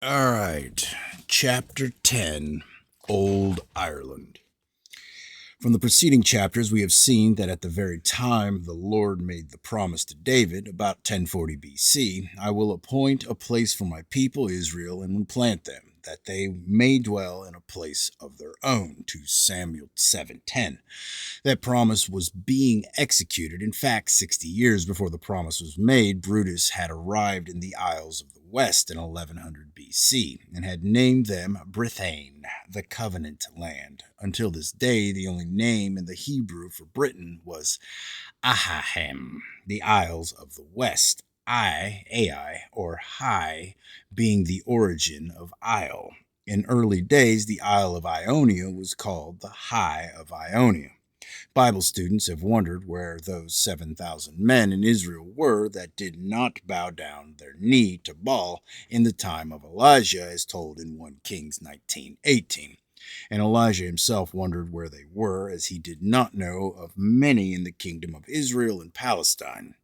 All right, Chapter 10, Old Ireland. From the preceding chapters, we have seen that at the very time the Lord made the promise to David, about 1040 BC, I will appoint a place for my people Israel and will plant them, that they may dwell in a place of their own, to Samuel 7:10. That promise was being executed. In fact, 60 years before the promise was made, Brutus had arrived in the Isles of the West in 1100 BC and had named them Brithain, the Covenant Land. Until this day, the only name in the Hebrew for Britain was Ahahem, the Isles of the West. Ai, or Hai, being the origin of Isle. In early days, the Isle of Ionia was called the High of Ionia. Bible students have wondered where those 7,000 men in Israel were that did not bow down their knee to Baal in the time of Elijah, as told in 1 Kings 19:18. And Elijah himself wondered where they were, as he did not know of many in the kingdom of Israel and Palestine.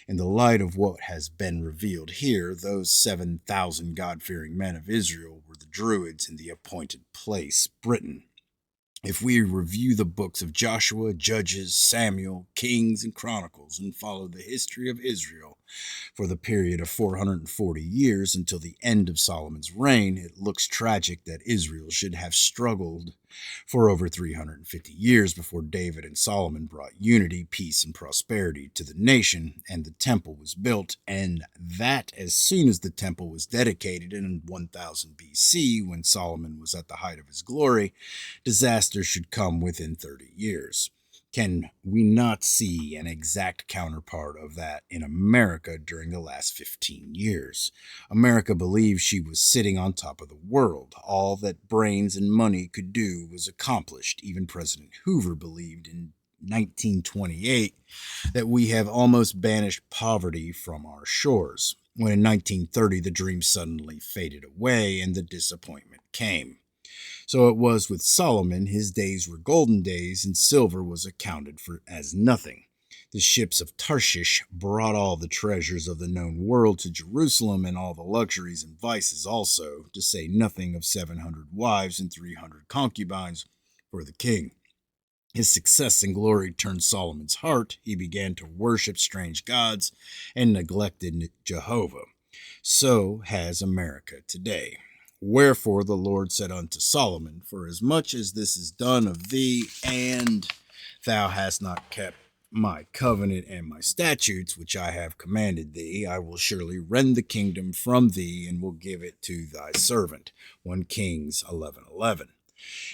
In the light of what has been revealed here, those 7,000 God-fearing men of Israel were the Druids in the appointed place, Britain. If we review the books of Joshua, Judges, Samuel, Kings, and Chronicles and follow the history of Israel for the period of 440 years until the end of Solomon's reign, it looks tragic that Israel should have struggled for over 350 years before David and Solomon brought unity, peace, and prosperity to the nation, and the temple was built, and that as soon as the temple was dedicated in 1000 BC, when Solomon was at the height of his glory, disaster should come within 30 years. Can we not see an exact counterpart of that in America during the last 15 years? America believed she was sitting on top of the world. All that brains and money could do was accomplished. Even President Hoover believed in 1928 that we have almost banished poverty from our shores, when in 1930 the dream suddenly faded away and the disappointment came. So it was with Solomon. His days were golden days, and silver was accounted for as nothing. The ships of Tarshish brought all the treasures of the known world to Jerusalem, and all the luxuries and vices also, to say nothing of 700 wives and 300 concubines for the king. His success and glory turned Solomon's heart. He began to worship strange gods and neglected Jehovah. So has America today. Wherefore the Lord said unto Solomon, Forasmuch as this is done of thee, and thou hast not kept my covenant and my statutes, which I have commanded thee, I will surely rend the kingdom from thee, and will give it to thy servant. 1 Kings 11:11.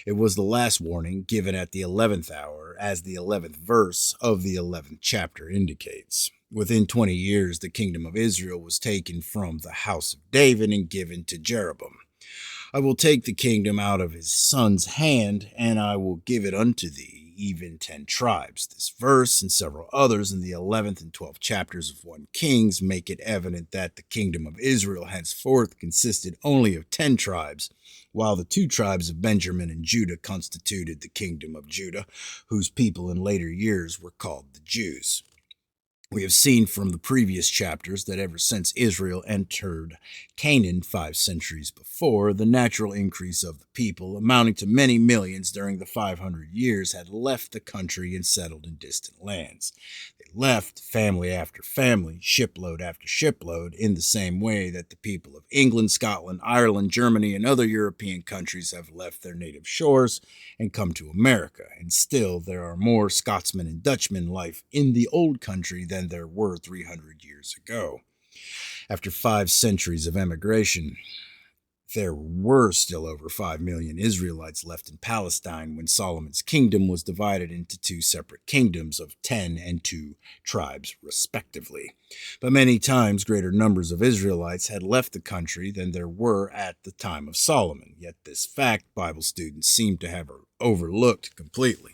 It was the last warning given at the 11th hour, as the 11th verse of the 11th chapter indicates. Within 20 years, the kingdom of Israel was taken from the house of David and given to Jeroboam. I will take the kingdom out of his son's hand, and I will give it unto thee, even 10 tribes. This verse and several others in the 11th and 12th chapters of 1 Kings make it evident that the kingdom of Israel henceforth consisted only of 10 tribes, while the 2 tribes of Benjamin and Judah constituted the kingdom of Judah, whose people in later years were called the Jews. We have seen from the previous chapters that ever since Israel entered Canaan 5 centuries before, the natural increase of the people, amounting to many millions during the 500 years, had left the country and settled in distant lands. They left family after family, shipload after shipload, in the same way that the people of England, Scotland, Ireland, Germany, and other European countries have left their native shores and come to America. And still, there are more Scotsmen and Dutchmen life in the old country than there were 300 years ago. After 5 centuries of emigration, there were still over 5 million Israelites left in Palestine when Solomon's kingdom was divided into 2 separate kingdoms of 10 and 2 tribes, respectively. But many times greater numbers of Israelites had left the country than there were at the time of Solomon, yet this fact Bible students seem to have overlooked completely.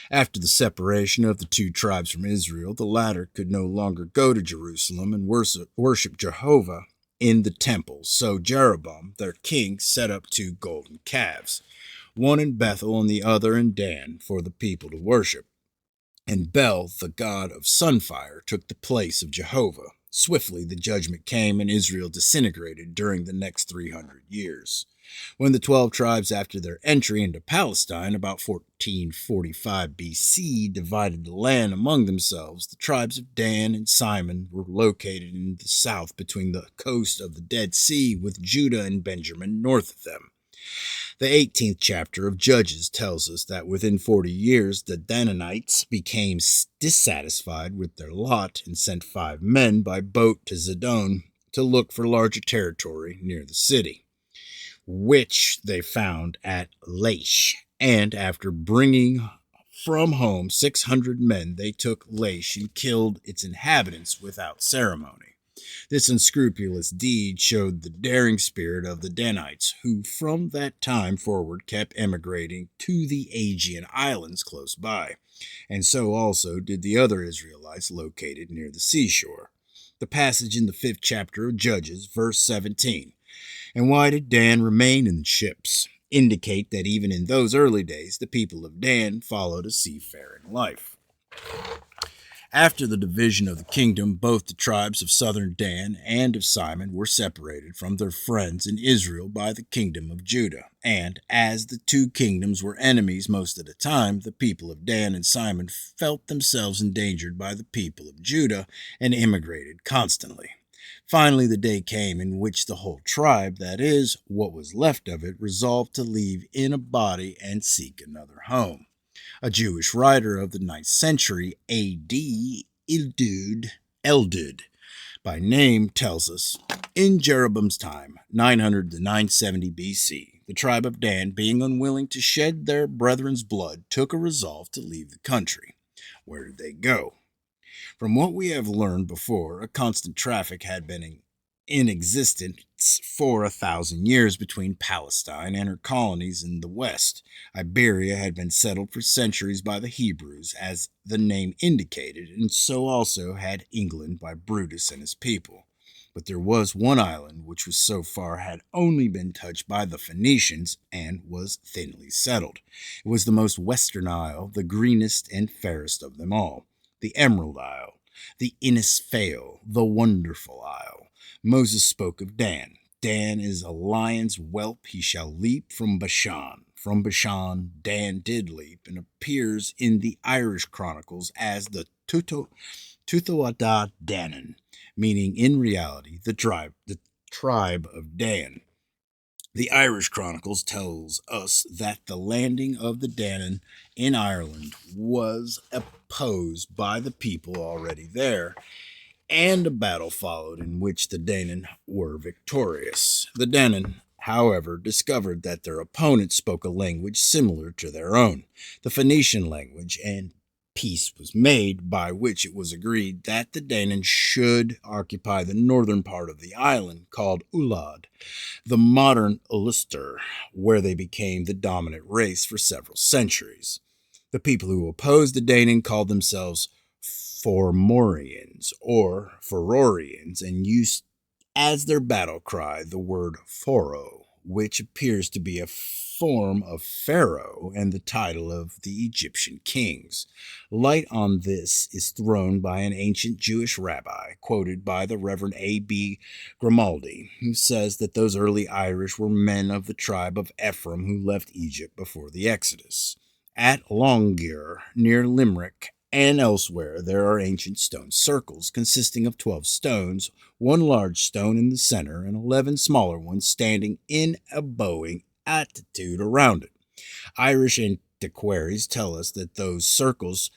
After the separation of the 2 tribes from Israel, the latter could no longer go to Jerusalem and worship Jehovah in the temple. So Jeroboam, their king, set up 2 golden calves, one in Bethel and the other in Dan, for the people to worship. And Bel, the god of sunfire, took the place of Jehovah. Swiftly the judgment came, and Israel disintegrated during the next 300 years. When the 12 tribes, after their entry into Palestine about 1445 BC, divided the land among themselves, the tribes of Dan and Simon were located in the south between the coast of the Dead Sea, with Judah and Benjamin north of them. The 18th chapter of Judges tells us that within 40 years the Danites became dissatisfied with their lot and sent 5 men by boat to Zidon to look for larger territory near the city, which they found at Laish. And after bringing from home 600 men, they took Laish and killed its inhabitants without ceremony. This unscrupulous deed showed the daring spirit of the Danites, who from that time forward kept emigrating to the Aegean islands close by, and so also did the other Israelites located near the seashore. The passage in the 5th chapter of Judges, verse 17, "And why did Dan remain in ships?" indicate that even in those early days the people of Dan followed a seafaring life. After the division of the kingdom, both the tribes of southern Dan and of Simon were separated from their friends in Israel by the kingdom of Judah. And as the two kingdoms were enemies most of the time, the people of Dan and Simon felt themselves endangered by the people of Judah and immigrated constantly. Finally, the day came in which the whole tribe, that is, what was left of it, resolved to leave in a body and seek another home. A Jewish writer of the 9th century A.D., Eldud, by name, tells us, in Jeroboam's time, 900 to 970 B.C., the tribe of Dan, being unwilling to shed their brethren's blood, took a resolve to leave the country. Where did they go? From what we have learned before, a constant traffic had been in existence for 1,000 years between Palestine and her colonies in the west. Iberia had been settled for centuries by the Hebrews, as the name indicated, and so also had England by Brutus and his people. But there was one island which was so far had only been touched by the Phoenicians and was thinly settled. It was the most western isle, the greenest and fairest of them all, the Emerald Isle, the Inisfail, the Wonderful Isle. Moses spoke of Dan. Dan is a lion's whelp, he shall leap from Bashan. From Bashan, Dan did leap, and appears in the Irish Chronicles as the Tuatha Danann, meaning in reality the tribe of Dan. The Irish Chronicles tells us that the landing of the Danann in Ireland was opposed by the people already there, and a battle followed in which the Danann were victorious. The Danann, however, discovered that their opponents spoke a language similar to their own, the Phoenician language, and peace was made, by which it was agreed that the Danann should occupy the northern part of the island, called Ulad, the modern Ulster, where they became the dominant race for several centuries. The people who opposed the Danann called themselves Formorians or Furorians, and used as their battle cry the word Phoro, which appears to be a form of Pharaoh and the title of the Egyptian kings. Light on this is thrown by an ancient Jewish rabbi, quoted by the Reverend A.B. Grimaldi, who says that those early Irish were men of the tribe of Ephraim who left Egypt before the Exodus. At Longyear, near Limerick, and elsewhere, there are ancient stone circles consisting of 12 stones, one large stone in the center and 11 smaller ones standing in a bowing attitude around it. Irish antiquaries tell us that those circles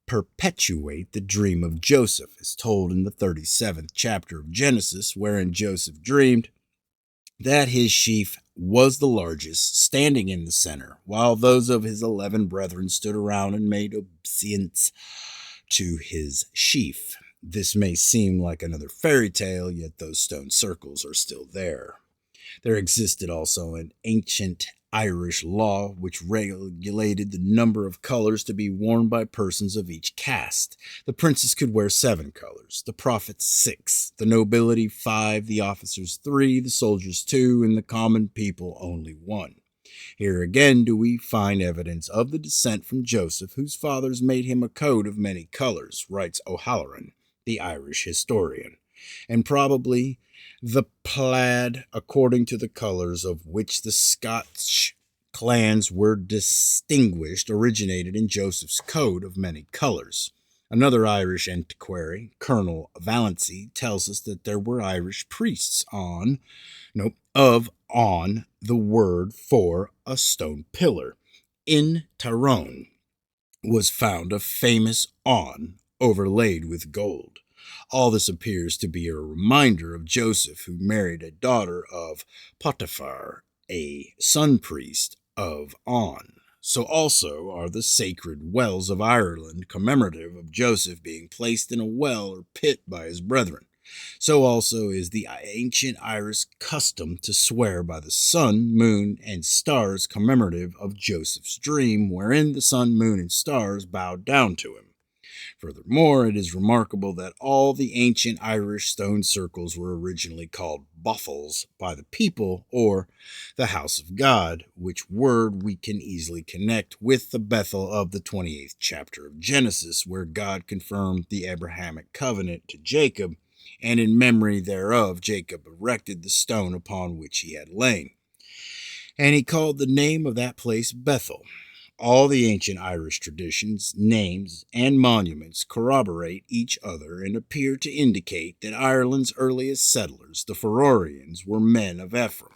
perpetuate the dream of Joseph, as told in the 37th chapter of Genesis, wherein Joseph dreamed that his sheaf was the largest, standing in the center, while those of his 11 brethren stood around and made obeisance to his sheaf. This may seem like another fairy tale, yet those stone circles are still there. There existed also an ancient Irish law which regulated the number of colors to be worn by persons of each caste. The princes could wear 7 colors, the prophets 6, the nobility 5, the officers 3, the soldiers 2, and the common people only 1. Here again do we find evidence of the descent from Joseph, whose fathers made him a coat of many colors, writes O'Halloran, the Irish historian. and probably the plaid, according to the colors of which the Scotch clans were distinguished, originated in Joseph's coat of many colors. Another Irish antiquary, Colonel Vallancey, tells us that there were Irish priests on the word for a stone pillar. In Tyrone was found a famous awn overlaid with gold. All this appears to be a reminder of Joseph, who married a daughter of Potiphar, a sun priest of On. So also are the sacred wells of Ireland, commemorative of Joseph being placed in a well or pit by his brethren. So also is the ancient Irish custom to swear by the sun, moon, and stars, commemorative of Joseph's dream, wherein the sun, moon, and stars bowed down to him. Furthermore, it is remarkable that all the ancient Irish stone circles were originally called bothels by the people, or the house of God, which word we can easily connect with the Bethel of the 28th chapter of Genesis, where God confirmed the Abrahamic covenant to Jacob, and in memory thereof Jacob erected the stone upon which he had lain. And he called the name of that place Bethel. All the ancient Irish traditions, names, and monuments corroborate each other and appear to indicate that Ireland's earliest settlers, the Ferrorians, were men of Ephraim.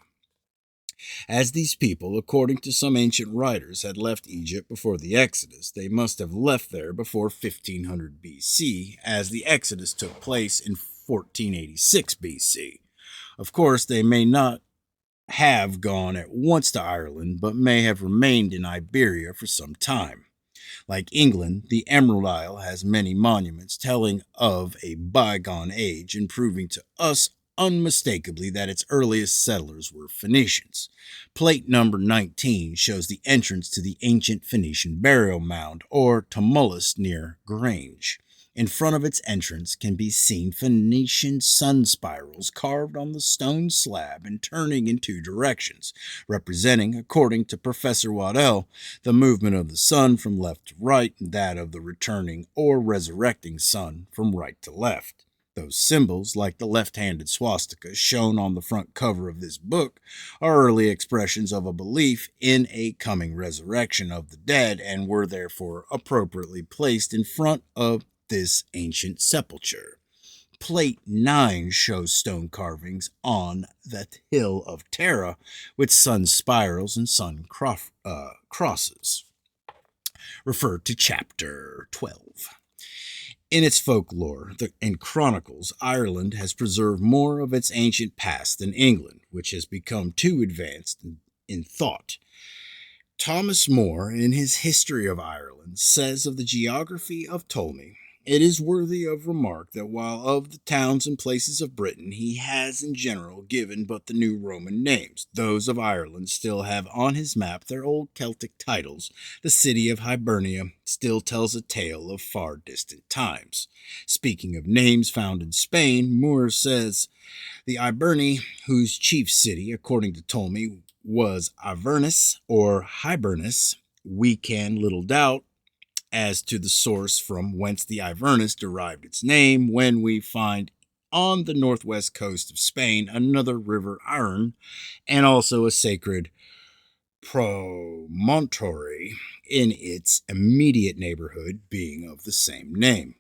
As these people, according to some ancient writers, had left Egypt before the Exodus, they must have left there before 1500 BC, as the Exodus took place in 1486 BC. Of course, they may not have gone at once to Ireland, but may have remained in Iberia for some time. Like England, the Emerald Isle has many monuments telling of a bygone age and proving to us unmistakably that its earliest settlers were Phoenicians. Plate number 19 shows the entrance to the ancient Phoenician burial mound, or tumulus, near Grange. In front of its entrance can be seen Phoenician sun spirals carved on the stone slab and turning in two directions, representing, according to Professor Waddell, the movement of the sun from left to right and that of the returning or resurrecting sun from right to left. Those symbols, like the left-handed swastika shown on the front cover of this book, are early expressions of a belief in a coming resurrection of the dead and were therefore appropriately placed in front of this ancient sepulchre. Plate 9 shows stone carvings on the hill of Tara with sun spirals and sun crosses. Refer to chapter 12. In its folklore and chronicles, Ireland has preserved more of its ancient past than England, which has become too advanced in thought. Thomas More, in his History of Ireland, says of the geography of Ptolemy, "It is worthy of remark that while of the towns and places of Britain he has in general given but the new Roman names, those of Ireland still have on his map their old Celtic titles. The city of Hibernia still tells a tale of far distant times." Speaking of names found in Spain, Moore says, "The Iberni, whose chief city, according to Ptolemy, was Avernus or Hibernus, we can little doubt as to the source from whence the Avernus derived its name, when we find on the northwest coast of Spain another river Arun, and also a sacred promontory in its immediate neighborhood being of the same name."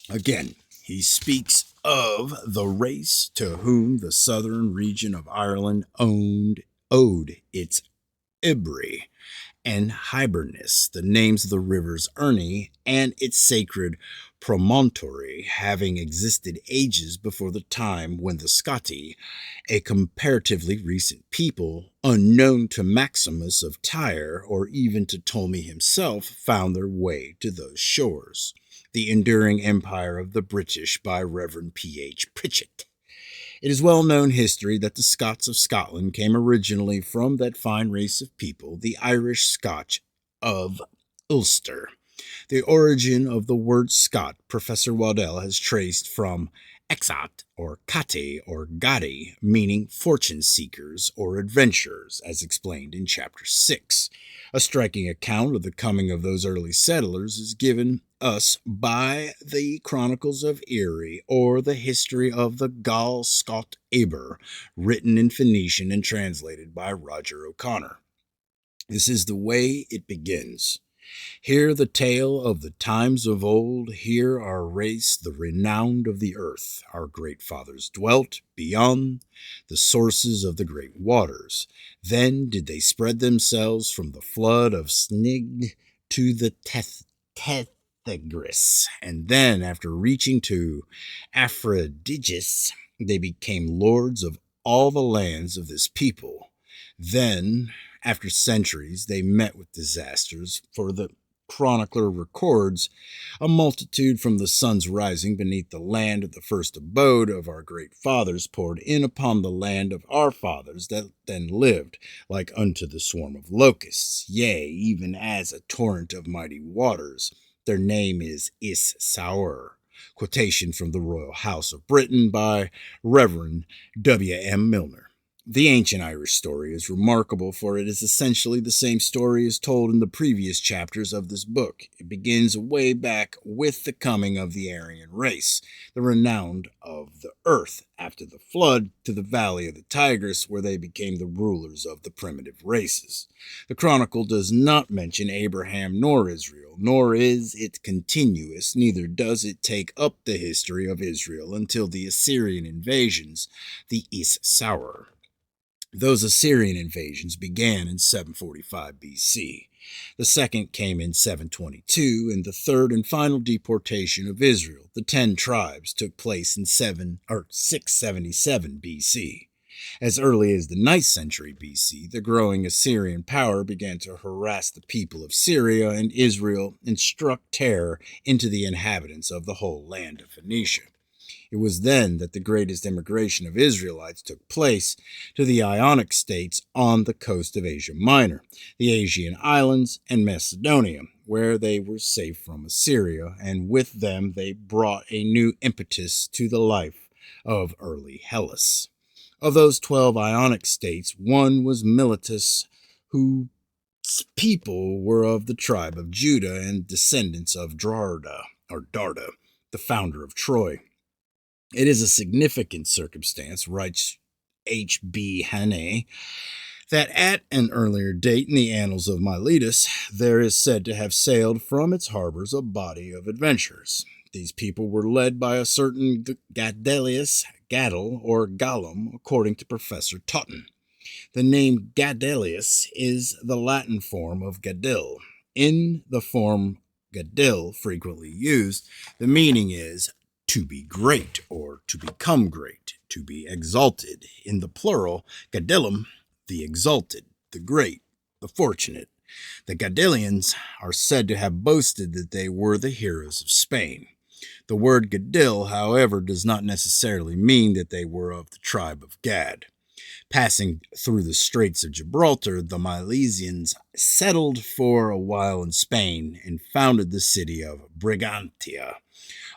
Again, he speaks of the race to whom the southern region of Ireland owed its Ibri and Hibernus, the names of the rivers Erne and its sacred promontory, having existed ages before the time when the Scotti, a comparatively recent people, unknown to Maximus of Tyre or even to Ptolemy himself, found their way to those shores. The Enduring Empire of the British by Reverend P.H. Pritchett. It is well-known history that the Scots of Scotland came originally from that fine race of people, the Irish Scotch of Ulster. The origin of the word Scot, Professor Waddell has traced from Exat or Kate or Gadi, meaning fortune seekers or adventurers, as explained in chapter 6. A striking account of the coming of those early settlers is given us by the Chronicles of Erie, or the history of the Gael Scott Aber, written in Phoenician and translated by Roger O'Connor. This is the way it begins. Hear the tale of the times of old, here our race, the renowned of the earth. Our great fathers dwelt beyond the sources of the great waters. Then did they spread themselves from the flood of Snig to the Tethagris, and then, after reaching to Aphrodisias, they became lords of all the lands of this people. Then, after centuries, they met with disasters, for the chronicler records a multitude from the sun's rising beneath the land of the first abode of our great fathers poured in upon the land of our fathers that then lived, like unto the swarm of locusts, yea, even as a torrent of mighty waters. Their name is Is-Saur. Quotation from the Royal House of Britain by Reverend W. M. Milner. The ancient Irish story is remarkable, for it is essentially the same story as told in the previous chapters of this book. It begins way back with the coming of the Aryan race, the renowned of the earth, after the flood, to the valley of the Tigris, where they became the rulers of the primitive races. The chronicle does not mention Abraham nor Israel, nor is it continuous, neither does it take up the history of Israel until the Assyrian invasions, the Is-Saur. Those Assyrian invasions began in 745 BC. The second came in 722, and the third and final deportation of Israel, the 10 tribes, took place in 677 BC. As early as the 9th century BC, the growing Assyrian power began to harass the people of Syria and Israel and struck terror into the inhabitants of the whole land of Phoenicia. It was then that the greatest immigration of Israelites took place to the Ionic states on the coast of Asia Minor, the Aegean Islands, and Macedonia, where they were safe from Assyria, and with them they brought a new impetus to the life of early Hellas. Of those 12 Ionic states, one was Miletus, whose people were of the tribe of Judah and descendants of Darda, the founder of Troy. It is a significant circumstance, writes H. B. Hannay, that at an earlier date in the annals of Miletus, there is said to have sailed from its harbors a body of adventurers. These people were led by a certain Gadalius, Gadel, or Gallum, according to Professor Totten. The name Gadalius is the Latin form of Gadil. In the form Gadil frequently used, the meaning is to be great, or to become great, to be exalted. In the plural, Gadilum, the exalted, the great, the fortunate. The Gadilians are said to have boasted that they were the heroes of Spain. The word Gadil, however, does not necessarily mean that they were of the tribe of Gad. Passing through the Straits of Gibraltar, the Milesians settled for a while in Spain and founded the city of Brigantia.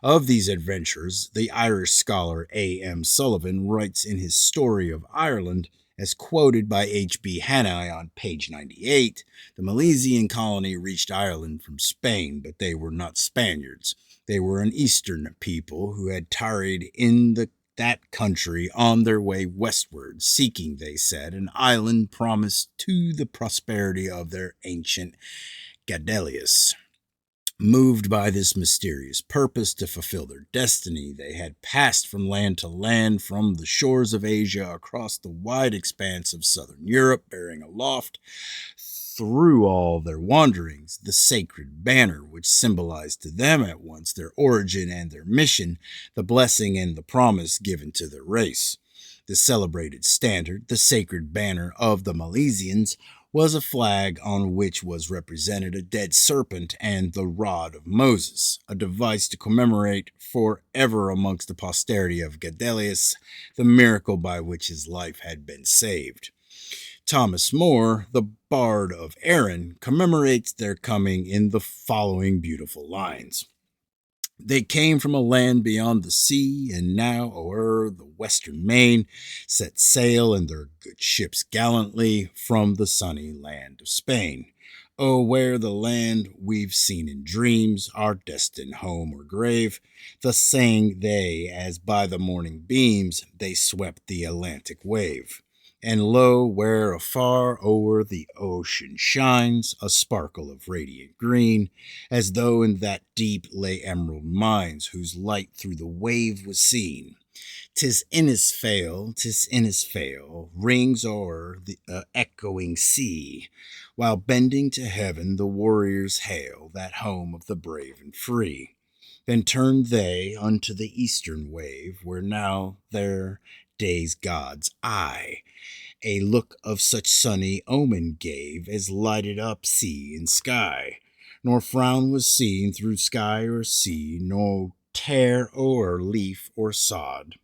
Of these adventures, the Irish scholar A. M. Sullivan writes in his Story of Ireland, as quoted by H. B. Hannay on page 98, the Milesian colony reached Ireland from Spain, but they were not Spaniards. They were an eastern people who had tarried in that country on their way westward, seeking, they said, an island promised to the prosperity of their ancient Gadalius. Moved by this mysterious purpose to fulfill their destiny, they had passed from land to land, from the shores of Asia across the wide expanse of southern Europe, bearing aloft through all their wanderings the sacred banner, which symbolized to them at once their origin and their mission, the blessing and the promise given to their race. The celebrated standard, the sacred banner of the Milesians, was a flag on which was represented a dead serpent and the rod of Moses, a device to commemorate forever amongst the posterity of Gadalius the miracle by which his life had been saved. Thomas More, the Bard of Erin, commemorates their coming in the following beautiful lines. They came from a land beyond the sea, and now o'er the western main set sail in their good ships gallantly from the sunny land of Spain. Oh, where the land we've seen in dreams, our destined home or grave, thus sang they as by the morning beams they swept the Atlantic wave. And lo, where afar o'er the ocean shines a sparkle of radiant green, as though in that deep lay emerald mines whose light through the wave was seen. 'Tis Innisfail, 'tis Innisfail, rings o'er the echoing sea, while bending to heaven the warriors hail that home of the brave and free. Then turned they unto the eastern wave, where now their day's God's eye a look of such sunny omen gave as lighted up sea and sky. Nor frown was seen through sky or sea, nor tear o'er leaf or sod,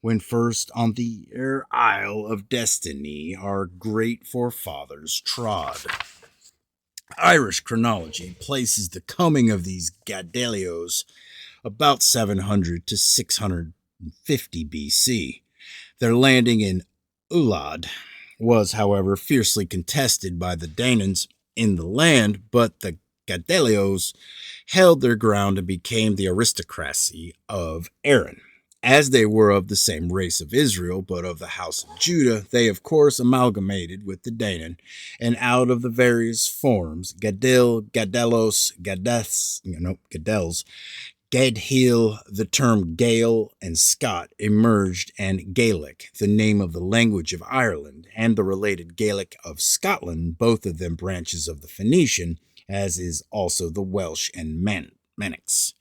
when first on the isle of destiny our great forefathers trod. Irish chronology places the coming of these Gadalios about 700 to 650 BC. Their landing in Ulad was, however, fiercely contested by the Danans in the land, but the Gadalios held their ground and became the aristocracy of Aaron. As they were of the same race of Israel, but of the house of Judah, they of course amalgamated with the Danan, and out of the various forms, Gadil, Gadelos, Gadels, Gadhil, the term Gael and Scot emerged, and Gaelic, the name of the language of Ireland, and the related Gaelic of Scotland, both of them branches of the Phoenician, as is also the Welsh and Manx.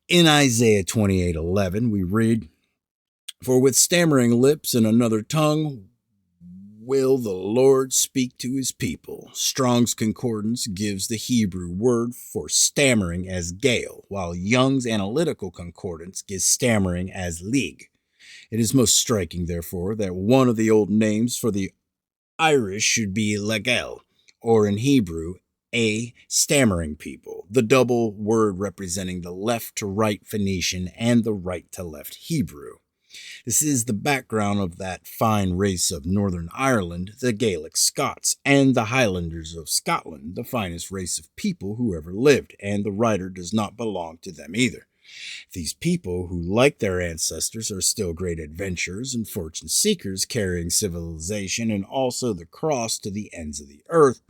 In Isaiah 28:11, we read, "For with stammering lips and another tongue will the Lord speak to his people." Strong's Concordance gives the Hebrew word for stammering as Gael, while Young's Analytical Concordance gives stammering as League. It is most striking, therefore, that one of the old names for the Irish should be Legel, or in Hebrew, a stammering people, the double word representing the left to right Phoenician and the right to left Hebrew. This is the background of that fine race of Northern Ireland, the Gaelic Scots, and the Highlanders of Scotland, the finest race of people who ever lived, and the writer does not belong to them either. These people, who like their ancestors, are still great adventurers and fortune seekers, carrying civilization and also the cross to the ends of the earth,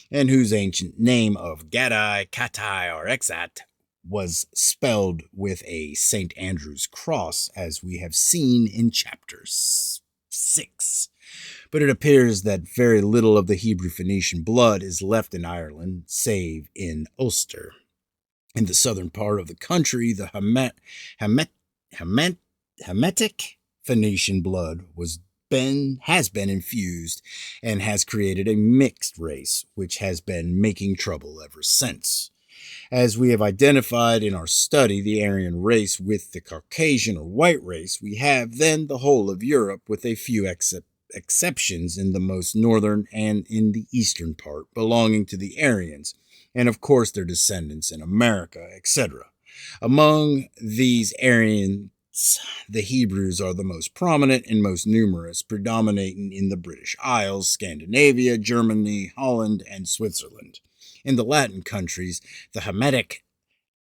and whose ancient name of Gadai, Katai, or Exat was spelled with a St. Andrew's cross, as we have seen in chapter 6. But it appears that very little of the Hebrew Phoenician blood is left in Ireland, save in Ulster. In the southern part of the country, the Hamitic Phoenician blood has been infused and has created a mixed race, which has been making trouble ever since. As we have identified in our study the Aryan race with the Caucasian or white race, we have then the whole of Europe with a few exceptions in the most northern and in the eastern part belonging to the Aryans, and of course their descendants in America, etc. Among these Aryans, the Hebrews are the most prominent and most numerous, predominating in the British Isles, Scandinavia, Germany, Holland, and Switzerland. In the Latin countries, the Hamitic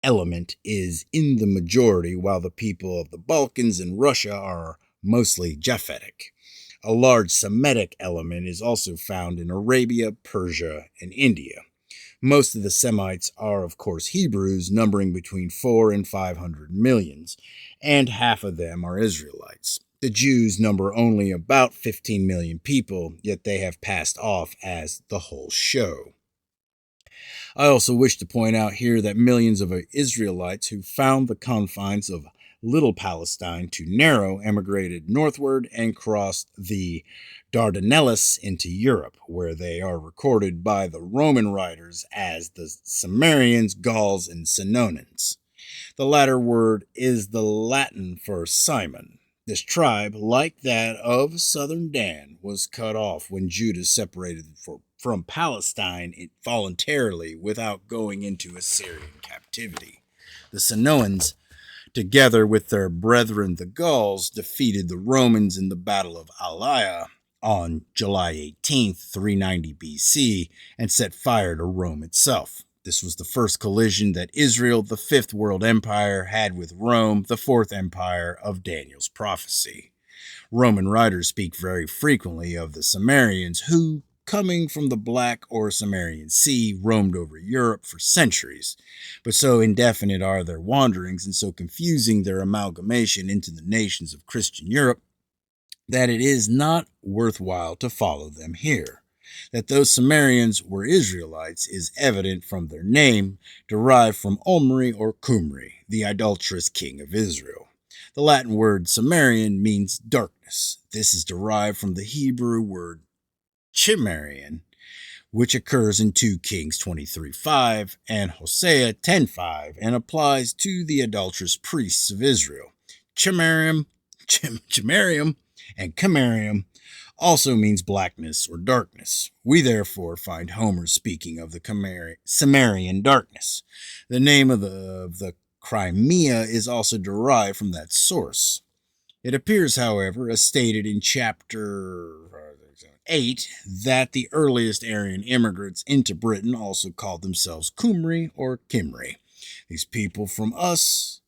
element is in the majority, while the people of the Balkans and Russia are mostly Japhetic. A large Semitic element is also found in Arabia, Persia, and India. Most of the Semites are, of course, Hebrews, numbering between 4 and 500 millions, and half of them are Israelites. The Jews number only about 15 million people, yet they have passed off as the whole show. I also wish to point out here that millions of Israelites who found the confines of Little Palestine too narrow emigrated northward and crossed the Dardanelles into Europe, where they are recorded by the Roman writers as the Cimmerians, Gauls, and Senonans. The latter word is the Latin for Simon. This tribe, like that of southern Dan, was cut off when Judah separated from Palestine voluntarily without going into Assyrian captivity. The Sinoans, together with their brethren the Gauls, defeated the Romans in the Battle of Alaya on July 18th, 390 BC, and set fire to Rome itself. This was the first collision that Israel, the fifth world empire, had with Rome, the fourth empire of Daniel's prophecy. Roman writers speak very frequently of the Cimmerians who, coming from the Black or Cimmerian Sea, roamed over Europe for centuries. But so indefinite are their wanderings and so confusing their amalgamation into the nations of Christian Europe that it is not worthwhile to follow them here. That those Cimmerians were Israelites is evident from their name, derived from Omri or Cumri, the idolatrous king of Israel. The Latin word Cimmerian means darkness. This is derived from the Hebrew word Cimmerian, which occurs in 2 Kings 23:5 and Hosea 10:5 and applies to the idolatrous priests of Israel. Cimmerian and Chimerium also means blackness or darkness. We therefore find Homer speaking of the Cimmerian darkness. The name of the Crimea is also derived from that source. It appears, however, as stated in chapter 8, that the earliest Aryan immigrants into Britain also called themselves Cymri or Kimri. These people from us,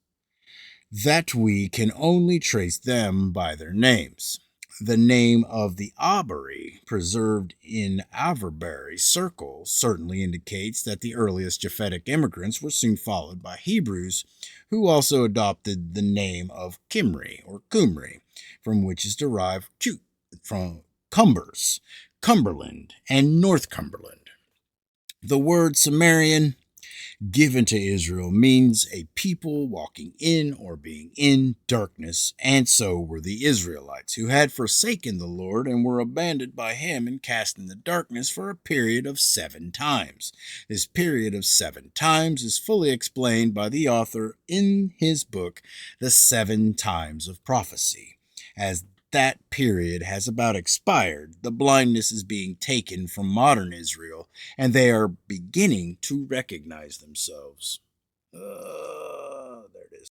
that we can only trace them by their names. The name of the Abari, preserved in Averbury circles, certainly indicates that the earliest Japhetic immigrants were soon followed by Hebrews, who also adopted the name of Kimri or Cumri, from which is derived from Cumbers, Cumberland, and Northumberland. The word Cimmerian, given to Israel, means a people walking in or being in darkness, and so were the Israelites, who had forsaken the Lord and were abandoned by him and cast in the darkness for a period of 7 times. This period of 7 times is fully explained by the author in his book, The 7 Times of Prophecy. As that period has about expired, the blindness is being taken from modern Israel, and they are beginning to recognize themselves. There it is.